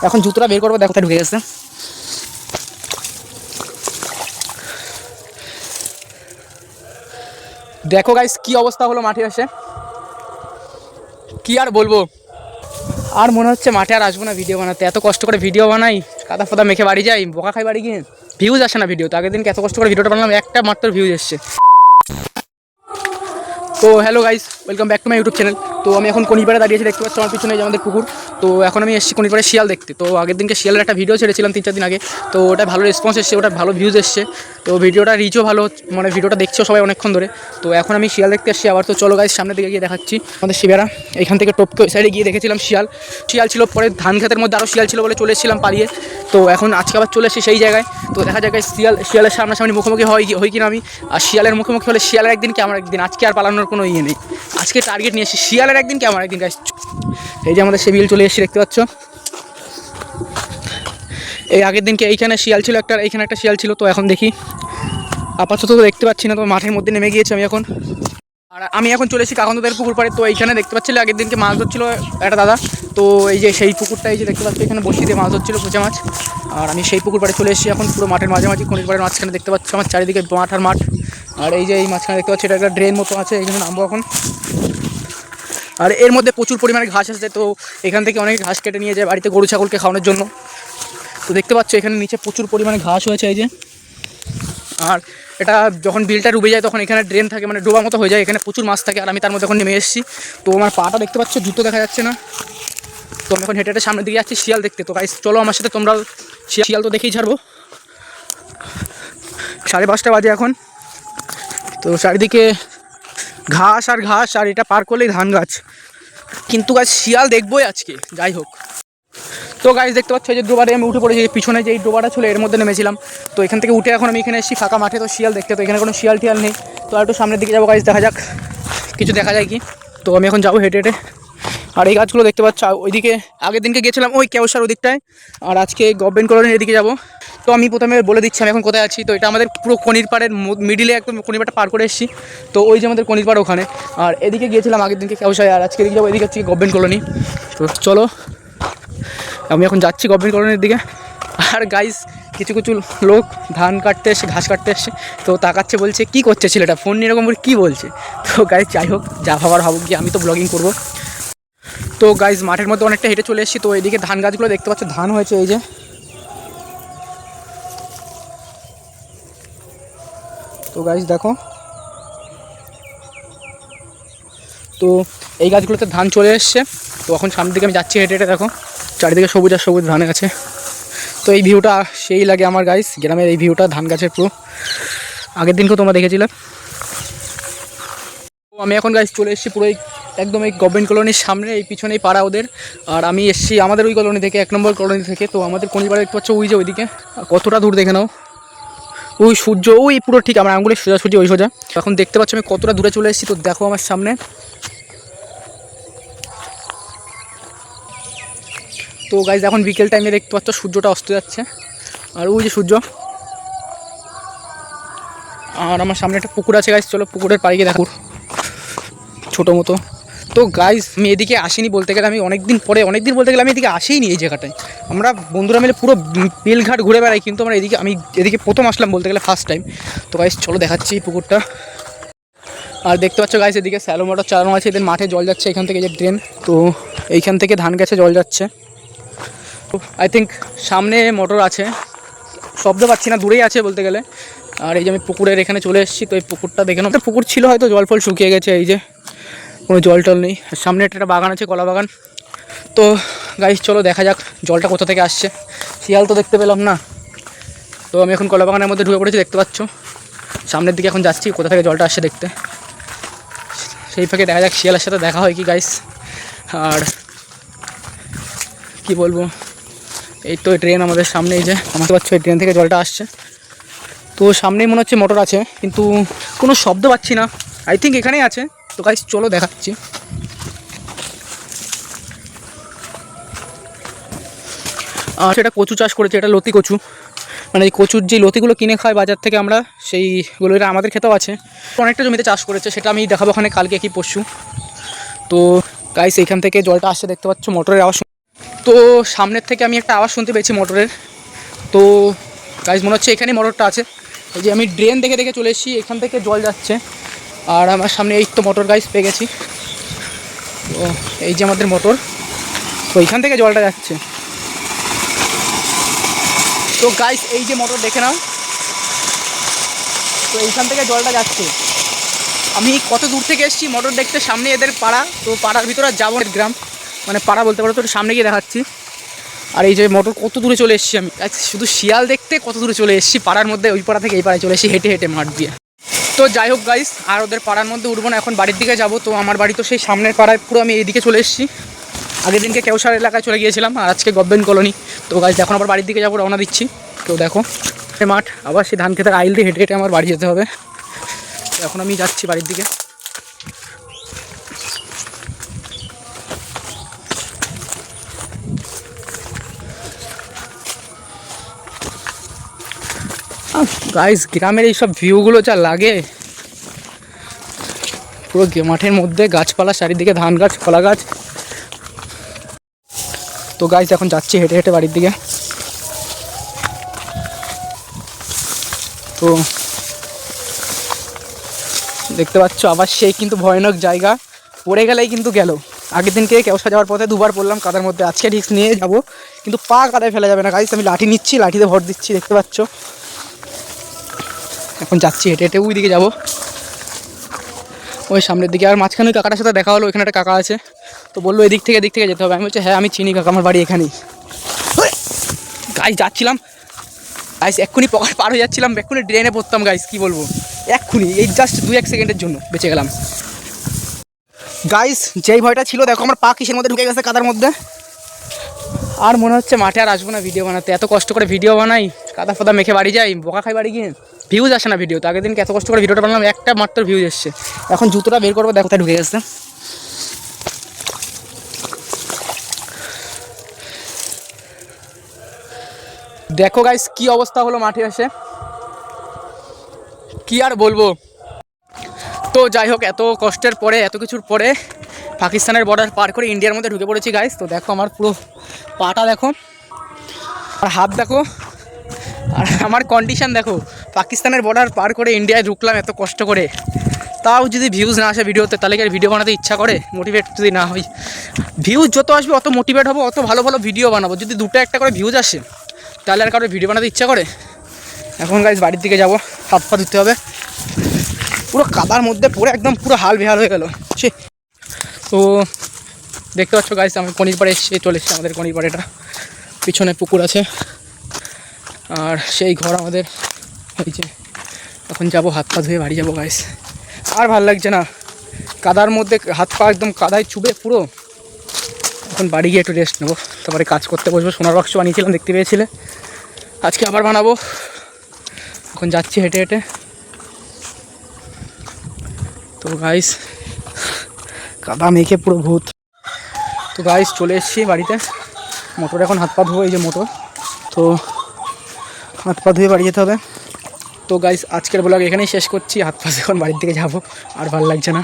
এখন জুতোটা বের করবো, দেখো ঢুকে গেছে। দেখো গাইস কি অবস্থা হলো মাঠে এসে, কি আর বলবো। আর মনে হচ্ছে মাঠে আর আসবো না ভিডিও বানাতে, এত কষ্ট করে ভিডিও বানাই, কাদা ফাদা মেখে বাড়ি যাই, বোকা খাই বাড়ি গিয়ে, ভিউজ আসে না ভিডিও। তো আগের দিনকে এত কষ্ট করে ভিডিওটা বানালাম, একটা মাত্র ভিউজ এসছে। তো hello guys, welcome back to my YouTube channel. তো আমি এখন কনিপাড়ে দাঁড়িয়েছি, দেখতে পাচ্ছি আমার পিছনে যে আমাদের পুকুর। তো এখন আমি এসেছি কনিপাড়ে শিয়াল দেখতে। তো আগের দিনকে শিয়ালের একটা ভিডিও ছেড়েছিলাম 3-4 দিন আগে। তো ওটা ভালো রেসপন্স এসছে, ওটা ভালো ভিউজ এসছে। তো ভিডিওটা রিচও ভালো, মানে ভিডিওটা দেখছো সবাই অনেকক্ষণ ধরে। তো এখন আমি শিয়াল দেখতে এসেছি আবার। তো চলো গাইস সামনের দিকে গিয়ে দেখাচ্ছি আমাদের শিবেরা। এখান থেকে টপকে ওই সাইডে গিয়ে দেখেছিলাম শিয়াল ছিল, পরে ধান খেতের মধ্যে আরও শিয়াল ছিল বলে চলে এসেছিলাম পালিয়ে। তো এখন আজকে আবার চলে এসেছি সেই জায়গায়। তো দেখা যায় শিয়ালের সামনাসামনি মুখোমুখি হয় কিনা আমি। আর শিয়ালের মুখোমুখি হলে শিয়ালের একদিন কি আমার একদিন, আজকে আর পালানোর কোনো ইয়ে নেই। আজকে টার্গেট নিয়ে এসেছি শিয়ালের একদিন কি আমার একদিন গাইস। এই যে আমাদের শিবিল চলে এসেছি, দেখতে পাচ্ছ। এই আগের দিনকে এইখানে শিয়াল ছিল একটা, এইখানে একটা শিয়াল ছিল। তো এখন দেখি, আপাতত তো দেখতে পাচ্ছি না। তো মাঠের মধ্যে নেমে গিয়েছি আমি এখন। আর আমি এখন চলে এসেছি কাকন্দের পুকুর পাড়ে। তো এইখানে দেখতে পাচ্ছিলে আগের দিনকে মাছ ধরছিল একটা দাদা। তো এই যে সেই পুকুরটা, এই যে দেখতে পাচ্ছি এখানে বসিয়ে দিয়ে মাছ ধরছিল কুচা মাছ। আর আমি সেই পুকুর পাড়ে চলে এসেছি এখন, পুরো মাঠের মাঝামাঝি কনির পাড়ের মাঝখানে। দেখতে পাচ্ছি আমার চারিদিকে মাঠ আর মাঠ। আর এই যে এই মাঝখানে দেখতে পাচ্ছি এটা একটা ড্রেন মতো আছে, এখানে নামবো এখন। আর এর মধ্যে প্রচুর পরিমাণে ঘাস আসছে। তো এখান থেকে অনেক ঘাস কেটে নিয়ে যায় বাড়িতে গরু ছাগলকে খাওয়ানোর জন্য। তো দেখতে পাচ্ছ এখানে নিচে প্রচুর পরিমাণে ঘাস হয়েছে এই যে। আর এটা যখন বিলটা ডুবে যায় তখন এখানে ড্রেন থাকে, মানে ডোবা মতো হয়ে যায়, এখানে প্রচুর মাছ থাকে। আর আমি তার মধ্যে এখন নেমে এসেছি। তো আমার পাটা দেখতে পাচ্ছ, জুতো দেখা যাচ্ছে না। তো আমি এখন হেঁটে হেঁটে সামনের দিকে যাচ্ছি শিয়াল দেখতে। তো গাইস চলো আমার সাথে, তোমরা শিয়াল তো দেখেই ছাড়বো। 5:30 বাজে এখন। তো চারিদিকে ঘাস আর ঘাস, আর এটা পার করলেই ধান গাছ। কিন্তু গাছ শিয়াল দেখবোই আজকে, যাই হোক। তো গাইস দেখতে পাচ্ছ যে ডোবারে আমি উঠে পড়েছি, পিছনে যে ডোবাটা ছিল এর মধ্যে নেমেছিলাম। তো এখান থেকে উঠে এখন আমি এখানে এসেছি ফাঁকা মাঠে। তো শিয়াল দেখতে, তো এখানে কোনো শিয়াল টিয়াল নেই। তো আর একটু সামনের দিকে যাবো গাইস, দেখা যাক কিছু দেখা যায় কি। তো আমি এখন যাবো হেঁটে হেঁটে। আর এই গাছগুলো দেখতে পাচ্ছ, ওইদিকে আগের দিনকে গেছিলাম ওই কেওসার ওদিকটায়, আর আজকে গভর্নমেন্ট কলোনির এদিকে যাবো। তো আমি প্রথমে বলে দিচ্ছি আমি এখন কোথায় আছি। তো এটা আমাদের পুরো কনির পাড়ের মিডিলে, একদম কনির পাড়টা পার করে এসেছি। তো ওই যে আমাদের কনির পাড় ওখানে। আর এদিকে গিয়েছিলাম আগের দিনকে কেওসায়, আর আজকে এদিকে যাবো, এদিকে হচ্ছে গভর্নমেন্ট কলোনি। তো চলো আমি এখন যাচ্ছি গভর্নমেন্ট কলোনির দিকে। আর গাইস কিছু কিছু লোক ধান কাটতে এসে, ঘাস কাটতে এসে, তো তাকাচ্ছে, বলছে কী করছে ছেলেটা, ফোন নিয়ে এরকম করে কী বলছে। তো গাইস যাই হোক, যা ভাবার ভাবুক, গিয়ে আমি তো ব্লগিং করবো। তো গাইস মাঠের মধ্যে অনেকটা হেঁটে চলে এসেছি। তো এইদিকে ধান গাছগুলো দেখতে পাচ্ছ, ধান হয়েছে এই যে। তো গাইস দেখো, তো এই গাছগুলোতে ধান চলে এসছে। তো এখন সামনের দিকে আমি যাচ্ছি হেঁটে হেঁটে, দেখো চারিদিকে সবুজ আর সবুজ ধান আছে। তো এই ভিউটা সেই লাগে আমার গাইস, গ্রামের এই ভিউটা ধান গাছের পুরো, আগের দিনকেও তোমরা দেখেছিলে। তো আমি এখন গাইস চলে এসেছি পুরো একদম এই গভর্নমেন্ট কলোনির সামনে, এই পিছনেই পাড়া ওদের। আর আমি এসেছি আমাদের ওই কলোনি থেকে, 1 নম্বর কলোনি থেকে। তো আমাদের কনিপাড়া দেখতে পাচ্ছ ওই যে ওইদিকে, কতটা দূর দেখে নাও, ওই সূর্য ওই পুরো ঠিক আমার আঙুলের সোজাসুজি ওই সোজা। এখন দেখতে পাচ্ছ আমি কতটা দূরে চলে এসেছি। তো দেখো আমার সামনে, তো গাইজ এখন বিকেল টাইমে দেখতে পাচ্ছ সূর্যটা অস্ত যাচ্ছে, আর ওই যে সূর্য। আর আমার সামনে একটা পুকুর আছে গাইজ, চলো পুকুরের পাড়ে গিয়ে দেখো, ছোটো মতো। তো গাইজ আমি এদিকে আসিনি বলতে গেলে, আমি অনেক দিন বলতে গেলে আমি এদিকে আসিনি এই জায়গাটায়। আমরা বন্ধুরা মিলে পুরো বেলঘাট ঘুরে বেড়াই, কিন্তু আমি এদিকে প্রথম আসলাম বলতে গেলে, ফার্স্ট টাইম। তো গাইজ চলো দেখাচ্ছি এই পুকুরটা। আর দেখতে পাচ্ছ গাইজ এদিকে স্যালো মোটর চালানো আছে, এদের মাঠে জল যাচ্ছে এখান থেকে, যে ড্রেন। তো এইখান থেকে ধান গাছে জল যাচ্ছে। তো আই থিঙ্ক সামনে মোটর আছে, শব্দ পাচ্ছি না, দূরেই আছে বলতে গেলে। আর এই যে আমি পুকুরের এখানে চলে এসেছি। তো এই পুকুরটা দেখে নাও, পুকুর ছিল হয়তো, জল ফল শুকিয়ে গেছে, এই যে কোনো জল টল নেই। সামনে একটা বাগান আছে, কলা বাগান। তো গাইস চলো দেখা যাক জলটা কোথা থেকে আসছে। শিয়াল তো দেখতে পেলাম না। তো আমি এখন কলা বাগানের মধ্যে ঢুকে পড়েছি, দেখতে পাচ্ছ। সামনের দিকে এখন যাচ্ছি কোথা থেকে জলটা আসছে দেখতে। সেই ফাঁকে দেখা যাক শিয়ালের সাথে দেখা হয় কি গাইস। আর কি বলবো, এই তো ট্রেন আমাদের সামনে, এই যে আমাকে পাচ্ছ এই ট্রেন থেকে জলটা আসছে। তো সামনেই মনে হচ্ছে মোটর আছে, কিন্তু কোনো শব্দ পাচ্ছি না। আই থিঙ্ক এখানেই আছে। তো গাইস চলো দেখাচ্ছি। আর সেটা কচু চাষ করেছে, এটা লতি কচু, মানে এই কচুর যে লতিগুলো কিনে খায় বাজার থেকে আমরা, সেইগুলো এটা আমাদের খেতেও আছে। অনেকটা জমিতে চাষ করেছে, সেটা আমি দেখাবো ওখানে কালকে কি পরশু। তো গাইস এইখান থেকে জলটা আসছে, দেখতে পাচ্ছ মোটরের আওয়াজ। তো সামনের থেকে আমি একটা আওয়াজ শুনতে পেয়েছি মোটরের। তো গাইজ মনে হচ্ছে এখানেই মোটরটা আছে। এই যে আমি ড্রেন দেখে দেখে চলে এসেছি, এখান থেকে জল যাচ্ছে আর আমার সামনে এই তো মোটর গাইজ পেয়ে গেছি। তো এই যে আমাদের মোটর, তো এইখান থেকে জলটা যাচ্ছে। তো গাইজ এই যে মোটর দেখে নাও, তো এইখান থেকে জলটা যাচ্ছে। আমি কত দূর থেকে এসেছি মোটর দেখতে, সামনে এদের পাড়া। তো পাড়ার ভিতরে আর যাবো, গ্রাম মানে পাড়া বলতে পারো, তো সামনে গিয়ে দেখাচ্ছি। আর এই যে মোটর কত দূরে চলে এসেছি আমি, শুধু শিয়াল দেখতে কত দূরে চলে এসেছি পাড়ার মধ্যে, ওই পাড়া থেকে এই পাড়ায় চলে এসেছি হেঁটে হেঁটে মাঠ দিয়ে। তো যাই হোক গাইস, আর ওদের পাড়ার মধ্যে উঠবো না, এখন বাড়ির দিকে যাব। তো আমার বাড়ি তো সেই সামনের পাড়ায়, পুরো আমি এইদিকে চলে এসেছি। আগের দিনকে কেউসার এলাকায় চলে গিয়েছিলাম, আর আজকে গভর্নমেন্ট কলোনি। তো গাইস এখন আবার বাড়ির দিকে যাবো, রওনা দিচ্ছি। তো দেখো মাঠ, আবার সেই ধান খেতের আইল দিয়ে হেঁটে হেঁটে আমার বাড়ি যেতে হবে। এখন আমি যাচ্ছি বাড়ির দিকে। গাইস গ্রামের এইসব ভিউগুলো যা লাগে, পুরো মাঠের মধ্যে গাছপালা চারিদিকে, ধান গাছ, কলা গাছ। তো গাইস এখন যাচ্ছি হেঁটে হেঁটে বাড়ির দিকে। তো দেখতে পাচ্ছ আবার সেই কিন্তু ভয়ানক জায়গা, পড়ে গেলেই কিন্তু গেল। আগের দিনকে কেউসা যাওয়ার পথে দুবার পড়লাম কাদার মধ্যে, আজকে রিস্ক নিয়ে যাব, কিন্তু পা কাদায় ফেলা যাবে না গাইস। আমি লাঠি নিচ্ছি, লাঠিতে ভর দিচ্ছি, দেখতে পাচ্ছ। এখন যাচ্ছি হেঁটে হেঁটে, ওই দিকে যাবো, ওই সামনের দিকে। আর মাঝখানে কাকাটার সাথে দেখা হলো, ওইখানে একটা কাকা আছে। তো বললো এদিক থেকে যেতে হবে। আমি বলছি হ্যাঁ আমি চিনি কাকা, আমার বাড়ি এখানেই। গাইস যাচ্ছিলাম, গাইস এক্ষুনি পার হয়ে যাচ্ছিলাম, এক্ষুনি ড্রেনে পড়তাম গাইস, কি বলবো, এক্ষুনি এই জাস্ট 2-1 সেকেন্ডের জন্য বেঁচে গেলাম। গাইস যেই ভয়টা ছিল, দেখো আমার পা কিসের মধ্যে ঢুকে গেছে, কাদার মধ্যে। আর মনে হচ্ছে মাঠে আর আসবো না ভিডিও বানাতে, এত কষ্ট করে ভিডিও বানাই, কাদা ফাদা মেখে বাড়ি যাই, বোকা খাই বাড়ি গিয়ে, ভিউজ আসে না ভিডিও। তো আগের দিনকে এত কষ্ট করে ভিডিওটা বানালাম, একটা মাত্র ভিউজ এসছে। এখন জুতোটা বের করবো, দেখো কোথায় ঢুকে গেছে। দেখো গাইস কি অবস্থা হলো মাঠে এসে, কি আর বলবো। তো যাই হোক, এত কষ্টের পরে, এত কিছুর পরে পাকিস্তানের বর্ডার পার করে ইন্ডিয়ার মধ্যে ঢুকে পড়েছি গাইস। তো দেখো আমার পুরো পাটা দেখো, আর হাত দেখো, আর আমার কন্ডিশান দেখো। পাকিস্তানের বর্ডার পার করে ইন্ডিয়ায় ঢুকলাম এত কষ্ট করে, তাও যদি ভিউজ না আসে ভিডিওতে, তাহলে কি আর ভিডিও বানাতে ইচ্ছা করে? মোটিভেট যদি না হই, ভিউজ যত আসবে অত মোটিভেট হবো, অত ভালো ভালো ভিডিও বানাবো। যদি দুটো একটা করে ভিউজ আসে, তাহলে আর কারোর ভিডিও বানাতে ইচ্ছা করে? এখন গাইস বাড়ির দিকে যাবো, হাত পা ধুতে হবে, পুরো কাদার মধ্যে পড়ে একদম পুরো হাল বেহাল হয়ে গেল সে। তো দেখতে পাচ্ছ গাইস, আমি কনির পাড়ে চলে এসেছি। আমাদের কনির পাড়েটা, পিছনে পুকুর আছে, আর সেই ঘর আমাদের হয়েছে। এখন যাবো, হাত পা ধুয়ে বাড়ি যাবো গাইস। আর ভাল লাগছে না, কাদার মধ্যে হাত পা একদম কাদায় চুবে পুরো। এখন বাড়ি গিয়ে একটু রেস্ট নেবো, তারপরে কাজ করতে বসবো। সোনার বাক্স বানিয়েছিলাম, দেখতে পেয়েছিলে, আজকে আবার বানাবো। এখন যাচ্ছি হেঁটে হেঁটে। তো গাইস কাদা মেখে পুরো ভূত। তো গাইস চলে এসেছি বাড়িতে, মোটর এখন হাত পা ধুবো, এই যে মোটর। তো হাত পা ধুয়ে বাড়ি যেতে হবে। তো গাইস আজকের ব্লগ এখানেই শেষ করছি, হাত পা এখন বাড়ির দিকে যাবো, আর ভালো লাগছে না।